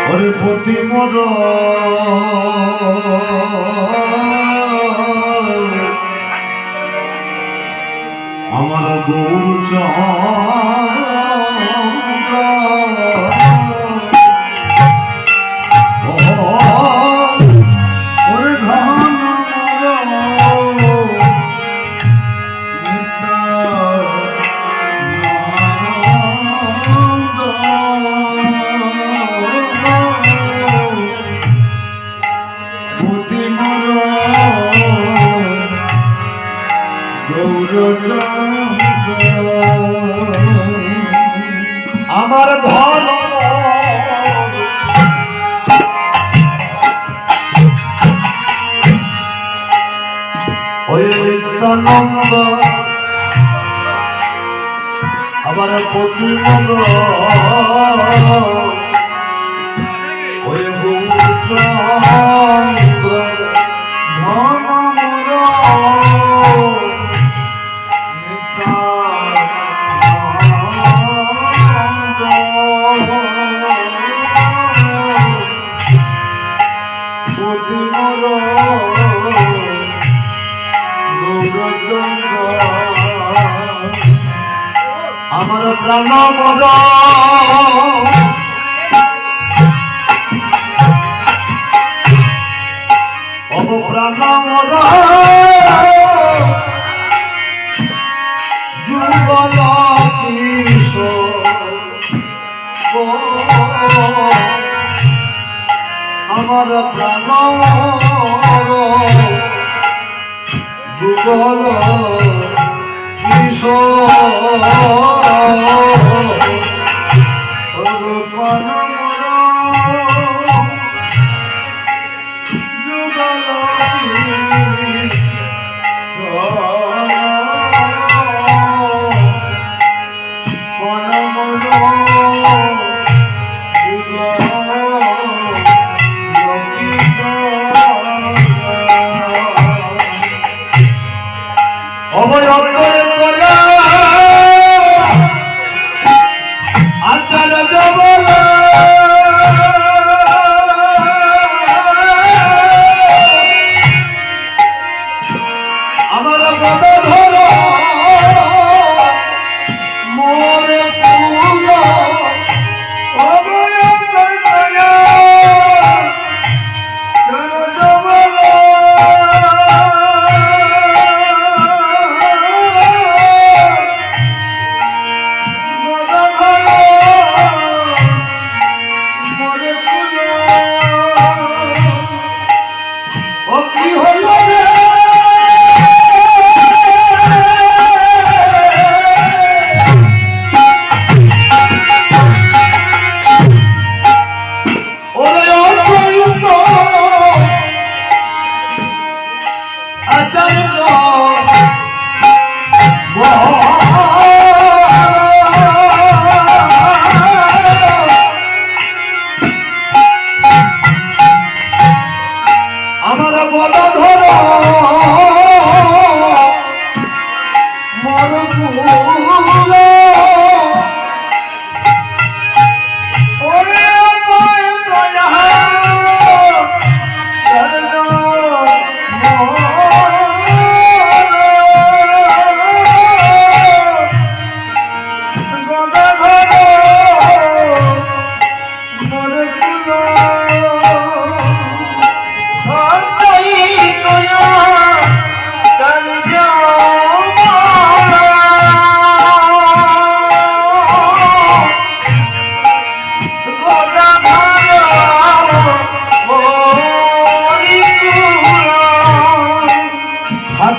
ওরে প্রতি মোর আমার গৌর আমার ধন ওই নিত্যানন্দ আমার প্রতি ওই চন্দ্র ধন আমার প্রাণ মর প্রাণ মর যুগল আমার প্রাণ মর যুগল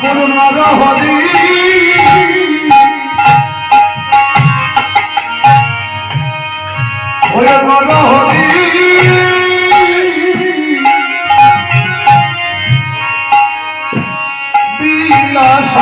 আমার নরহরি বিলাস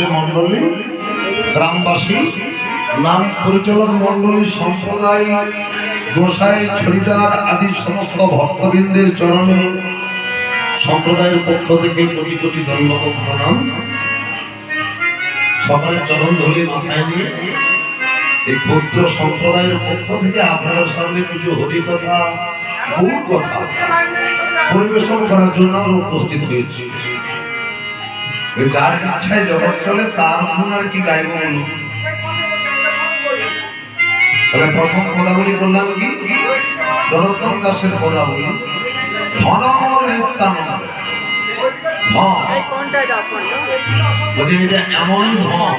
মাতৃমণ্ডলী, গ্রামবাসী, নাম পরিচালক মণ্ডলী, সম্প্রদায়, গোসাই, ছড়িদার আদি সমস্ত ভক্তবৃন্দের চরণে সম্প্রদায়ের পক্ষ থেকে কোটি কোটি ধন্যবাদ প্রণাম। সকালের চরণ ধরে মাথায় নিয়ে এই ক্ষুদ্র সম্প্রদায়ের পক্ষ থেকে আপনার সামনে কিছু হরিকথা, বহু কথা পরিবেশন করার জন্য আমরা উপস্থিত হয়েছি। যার ইচ্ছায় জগৎ চলে তার গুণ আর কি গাইব বলুন। তাহলে প্রথম পদাবলী করলাম কি, দরতন দাসের পদাবলী, ধনমর নিত্যানন্দ। বলছে এটা এমনই ধন,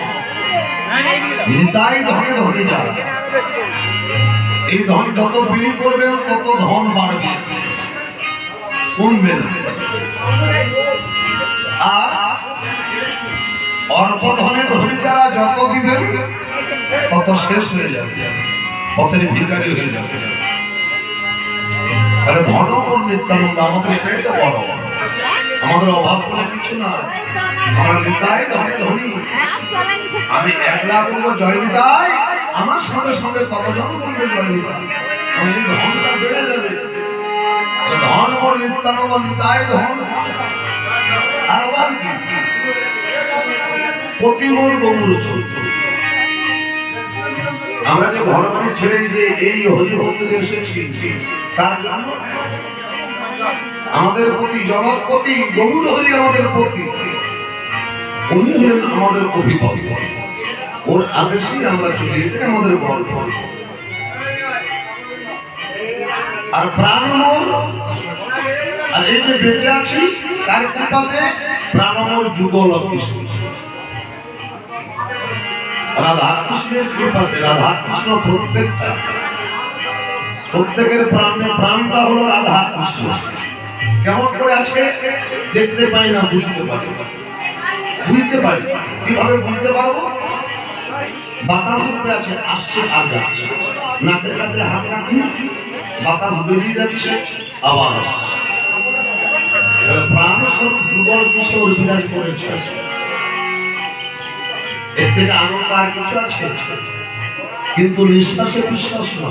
নিতাই ধনে ধনে যায়। এই ধন যত বিলি করবেন তত ধন বাড়বে, কমবে না। আর অর্থ ধনে ধনী যারা যত দিবেন তত শেষ হয়ে যাবে, পথের ভিখারি হয়ে যাবে। তাহলে ধনমর নিত্যানন্দ আমাদের এটাই তো বড়, আমাদের অভাব বলে কিছু না। আমরা নিতাই ধনে ধনী, আমি একলা বলবো জয় নিতাই, আমার সঙ্গে সঙ্গে কতজন বলবে জয় নিতাই, আমি এই ধনটা বেড়ে যাবে। ধনমর নিত্যানন্দ, নিতাই ধন। আর আবার কি, প্রতিমোর গৌর চরিত্র। আমরা যে ঘর বাড়ি ছেড়ে যে এই হরি মন্দিরে এসেছি, তার জন্য আমাদের প্রতি জগৎপতি গৌর হরি আমাদের প্রতি, উনি হলেন আমাদের অভিভাবক। ওর আদেশেই আমরা চলি, এটাই আমাদের গল্প। আর প্রাণমোর, আর এই যে বেঁচে আছি তার কৃপাতে প্রাণমোর যুগল কৃষ্ণ, রাধা কৃষ্ণের কৃপাতে। রাধা কৃষ্ণ প্রত্যেকের প্রাণটা হলো রাধা কৃষ্ণ। কেমন করে আছে দেখতে পাই না, বুঝতে পারি। বুঝতে পারি কিভাবে বুঝতে পারবো? বাতাস উপরে আছে, আসছে আর যাচ্ছে, নাকের কাছে হাত রাখুন, বাতাস বেরিয়ে যাচ্ছে আবার আসছে। প্রাণ স্বরূপ যুগল কিশোর বিরাজ করেছে। এর থেকে আনন্দ আর কিছু আছে? কিন্তু নিঃশ্বাসে বিশ্বাস না।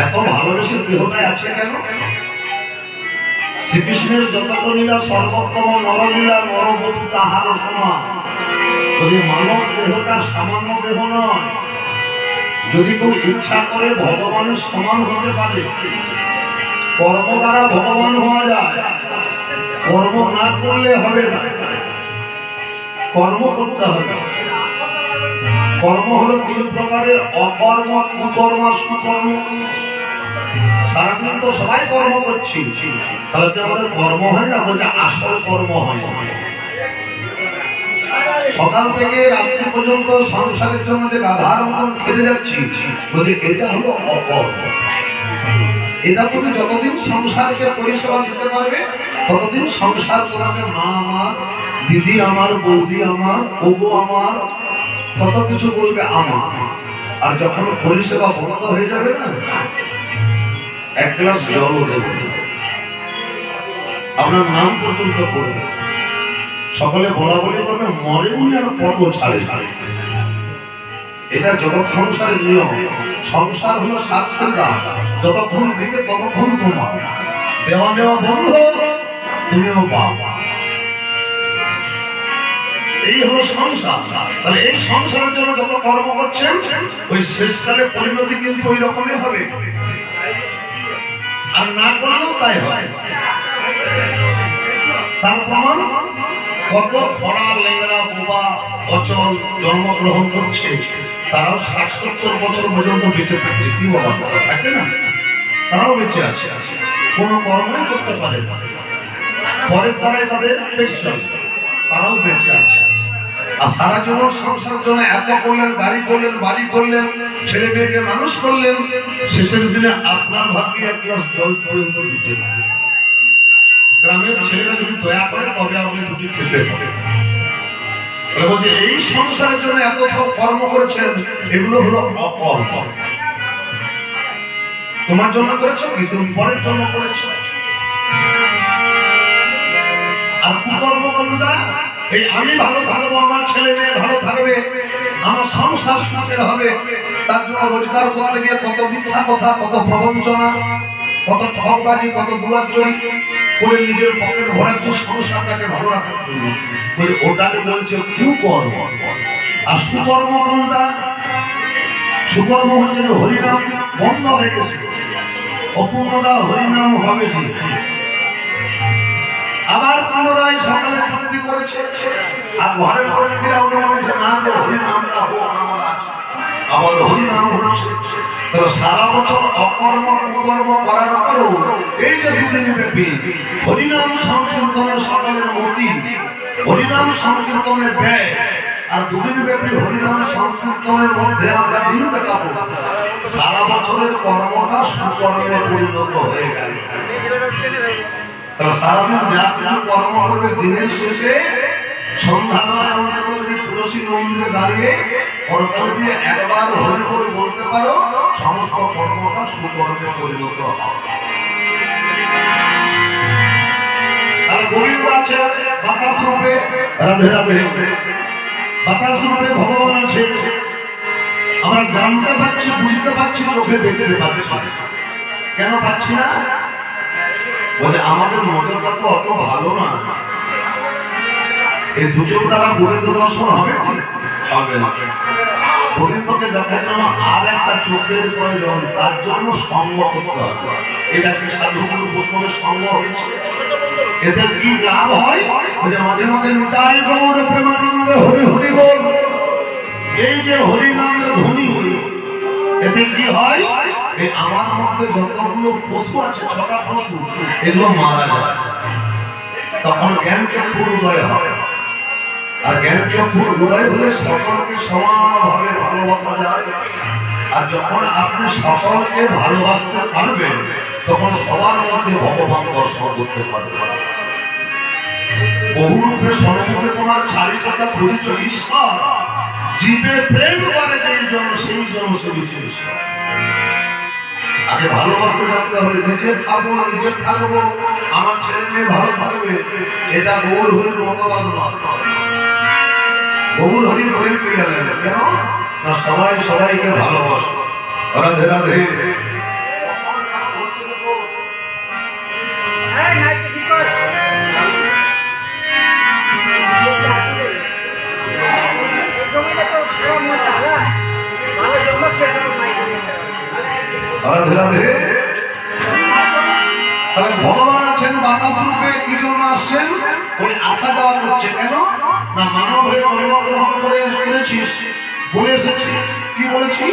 এত ভালোবেসে দেহটাই আছে কেন? শ্রীকৃষ্ণের যতক লীলা সর্বোত্তম নরলীলা, নরবধূ তাহার সমান। যদি মানব দেহটা সামান্য দেহ নয়, যদি কেউ ইচ্ছা করে ভগবানের সমান হতে পারে, কর্ম দ্বারা ভগবান হওয়া যায়। কর্ম না করলে হবে না, কর্ম করতে হবে। কর্ম হলো তিন প্রকারের, অকর্ম, কুকর্ম, সুকর্ম। সারাদিন তো সবাই কর্ম করছি, তাহলে কি আমাদের কর্ম হয় না? বলছে আসল কর্ম হয়। সকাল থেকে রাত্রি পর্যন্ত সংসারের জন্য যে গাধার মতন খেতে যাচ্ছি, বলছে এটা হলো অকর্ম। এটা তুমি যতদিন সংসারকে পরিষেবা দিতে পারবে ততদিন সংসার তোমাকে মা আমার, দিদি আমার, বৌদি আমার, ওগো আমার, কত কিছু বলবে আমার। আর যখন পরিষেবা বন্ধ হয়ে যাবে না, এক গ্লাস জলও দেবে, আপনার নাম পর্যন্ত করবে, সকলে বলা বলি করবে, মরে উনি আর কত ছাড়ে। এটা জগৎ সংসারের নিয়ম। সংসার হলো সাক্ষীর দান, যতক্ষণ দিবে ততক্ষণ তোমার, দেওয়া নেওয়া বন্ধ, তুমিও পাবা। এই হলো সংসার। তাহলে এই সংসারের জন্য যত কর্ম করছেন, ওই শেষকালে পরিণতি কিন্তু ওই রকমই হবে, আর না করলেও তাই হয়। তার প্রমাণ কত খরা, লেঙ্গড়া, বোবা, অচল জন্মগ্রহণ করছে, তারাও ৬০-৭০ বছর পর্যন্ত বেঁচে থাকে। কি বাবা থাকে না? তারাও বেঁচে আছে, কোনো কর্মই করতে পারে না, পরের দ্বারাই তাদের পেট চলে, তারাও বেঁচে আছে। আর সারা জীবন সংসারের জন্য এত করলেন, গাড়ি করলেন, বাড়ি করলেন, ছেলে মেয়েকে মানুষ করলেন, শেষের দিনে আপনার ভাগ্যে এক গ্লাস জল পর্যন্ত দিতে পারে। গ্রামের ছেলেরা যদি দয়া করে তবে আপনি দুটি খেতে পারে। বলছে এই সংসারের জন্য এত সব কর্ম করেছেন, এগুলো হলো অকর্ম। তোমার জন্য করেছো কি? তুমি পরের জন্য করেছো। আর কুকর্ম কোনটা? এই আমি ভালো থাকবো, আমার ছেলে মেয়ে ভালো থাকবে, আমার সংসার সুখের হবে, তার জন্য রোজগার করতে গিয়ে কত মিথ্যা কথা, কত প্রবঞ্চনা, কত ঠকবাজি, কত দুয়ারচড়ি করে নিজের পকেট ভরাচ্ছি সংসারটাকে ভালো রাখার জন্য। বলে ওটাকে বলছে কুকর্ম। আর সুকর্ম কোনটা? সুকর্ম হচ্ছে যে হরিনাম বন্ধ হয়ে গেছে, অপূর্ণতা হরিনাম হবে কি? আবার পুনরায় সকালে চুক্তি করেছে, আর ঘরের লোকেরা বলেছে না তো হরিনামটা হোক আমরা, আবার হরিনাম হচ্ছে। তাহলে সারা বছর অকর্ম কুকর্ম করার পরও এই যে দুদিন ব্যাপী হরিনাম সংকীর্তনের সকলের মতি, হরিনাম সংকীর্তনের ব্যয়, আর দুদিন ব্যাপী হরিনাম সংকীর্তনের মধ্যে আমরা দিন কাটাবো, সারা বছরের কর্মটা সুকর্মে পরিণত হয়ে গেল। তাহলে সারাদিন যা কিছু কর্ম করবে দিনের শেষে সন্ধ্যাবেলায় অন্তত যদি তুলসী মন্দিরে দাঁড়িয়ে করতালি দিয়ে একবার হরি করে বলতে পারো, সমস্ত কর্মটা সুকর্মে পরিণত হবে। তাহলে গোবিন্দ আছে বাতাস রূপে, রাধে রাধে, বাতাস রূপে ভগবান আছে। আমরা জানতে পারছি, বুঝতে পারছি, চোখে দেখতে পাচ্ছি। কেন পাচ্ছি না? বলে আমাদের নজরটা তো অত ভালো না। এই দু চোখ দ্বারা গোবিন্দ দর্শন হবে হবে না। গোবিন্দকে দেখার জন্য আর একটা চোখের প্রয়োজন, তার জন্য সঙ্গ করতে হবে। এই আজকে সাধুগুরু বৈষ্ণবের সঙ্গ হয়েছে, এতে কি লাভ হয়? যে মাঝে মাঝে নিতাই গৌর প্রেমানন্দে হরি হরি বল, এই যে হরি নামের ধ্বনি, এতে কি হয়? এই আমার মধ্যে যতগুলো পশু আছে, 6টা পশু, এগুলো মারা যায়। তখন জ্ঞান চক্ষুর উদয় হয়, আর জ্ঞান চক্ষুর উদয় হলে সকলকে সমানভাবে ভালোবাসা যায়। আর যখন আপনি সকলকে ভালোবাসতে পারবেন, তখন সবার মধ্যে ভগবান দর্শন করতে পারবেন। বহুরূপে সমরূপে তোমার চারিকতা পরিচয় ঈশ্বর, জীবে প্রেম করে যেই জন সেই জন সেবিছে ঈশ্বর। আগে ভালোবাসতে জানতে হবে, নিজে খাবো, নিজে থাকবো, আমার ছেলে মেয়ে ভালো থাকবে, এটা গৌর হরির মতবাদ নয়। গৌর হরির প্রেম পেয়ে গেলেন কেন না? সবাই সবাইকে ভালোবাসে। রাধে রাধে। রাধে রাধে। তাহলে ভগবান আছেন বাতাস রূপে, কি জন্য আসছেন? ওই আসা যাওয়া করছে। কেন না? মানব হয়ে জন্মগ্রহণ করেছিস বলে এসেছি। কি বলেছি?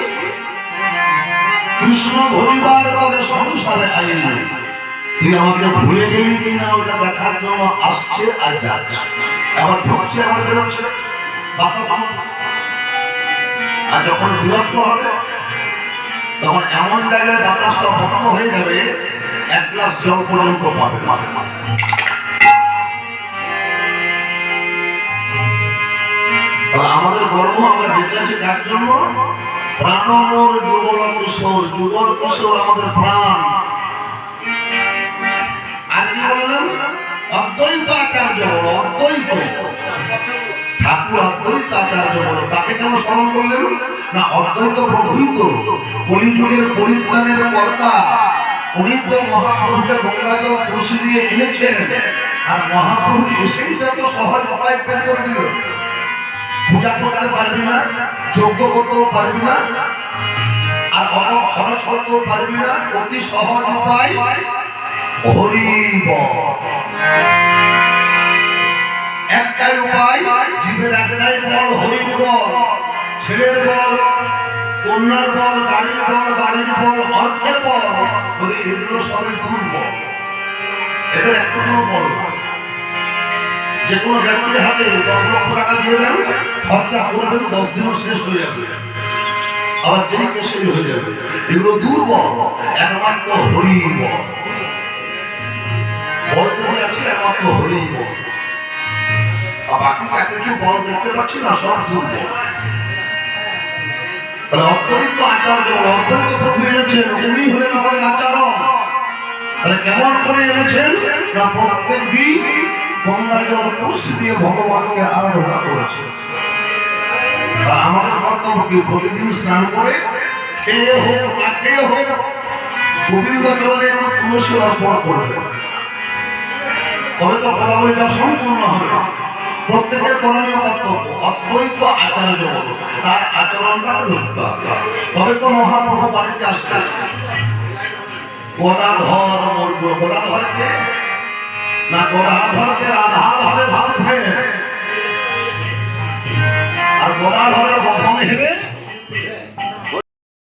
কৃষ্ণ ভরিবার তাদের সংসারে আইন, তুই আমাকে ভুলে গেলি কিনা ওটা দেখার জন্য আসছে আর যাচ্ছে। আবার ঢুকছে আবার বেরোচ্ছে বাতাস। আর যখন বিরক্ত হবে, তখন এমন জায়গায় বাতাসটা বন্ধ হয়ে যাবে, 1 গ্লাস জল পর্যন্ত পাবে। আমাদের গর্ব, আমরা বেঁচে আছি কার জন্য? প্রাণমোর যুগল কিশোর, যুগল কিশোর আমাদের প্রাণ। আর কি বললেন? অদ্বৈত আচার্য বলো, অদ্বৈত ঠাকুর অদ্বৈত আচার্য বলো। তাকে কেন স্মরণ করলেন না? অদ্বৈত প্রভুই তো কলিযুগের পরিত্রাণের কর্তা। উনি তো মহাপ্রভুকে গঙ্গাজল তুলসী দিয়ে এনেছেন, আর মহাপ্রভু এসেই তো এত সহজ উপায় বের করে দিল। পূজা করতে পারবি না, যজ্ঞ করতেও পারবি না, আর অত খরচ করতেও পারবি না, অতি সহজ উপায় হরি বল। একটাই উপায়, জীবের একটাই বল, হরির বল। ছেলের বল, কন্যার বল, গাড়ির বল, বাড়ির বল, অর্থের বল, বলে এগুলো সবই দুর্বল। এদের একটা কোনো বল না। যে কোনো ব্যক্তির হাতে 10 লক্ষ টাকা দিয়ে দেন, খরচা করবেন, 10 দিনও শেষ হয়ে যাবে, আবার যেই কেসেই হয়ে যাবে। এগুলো দুর্বল। একমাত্র হরি বল, বল যদি আছে একমাত্র হরি বল। বাকি কিছু বল দেখতে পাচ্ছি না, সব দুর্বল। তাহলে অদ্বৈত আচার্য, অদ্বৈত প্রভু এনেছেন, উনি হলেন আমাদের আচরণ। তাহলে কেমন করে এনেছেন না? প্রত্যেক দিন গঙ্গা জল তুলসী দিয়ে ভগবানকে আরাধনা করেছে। আর আমাদের কর্তব্য কি প্রতিদিন স্নান করে খেয়ে হোক না খেয়ে হোক গোবিন্দ চরণে আমরা তুলসী অর্পণ করবে, তবে তো বলাবলিটা সম্পূর্ণ হবে। প্রত্যেকের করণীয় কর্তব্য অদ্বৈত আচার্য তার আচরণটা ধরতে হবে, তবে তো মহাপ্রভু বাড়িতে আসতে। গদাধর মর্গ, গদাধরকে না গদাধরকে রাধা ভাবে ভাবছে, আর গদাধরের বধন হেরে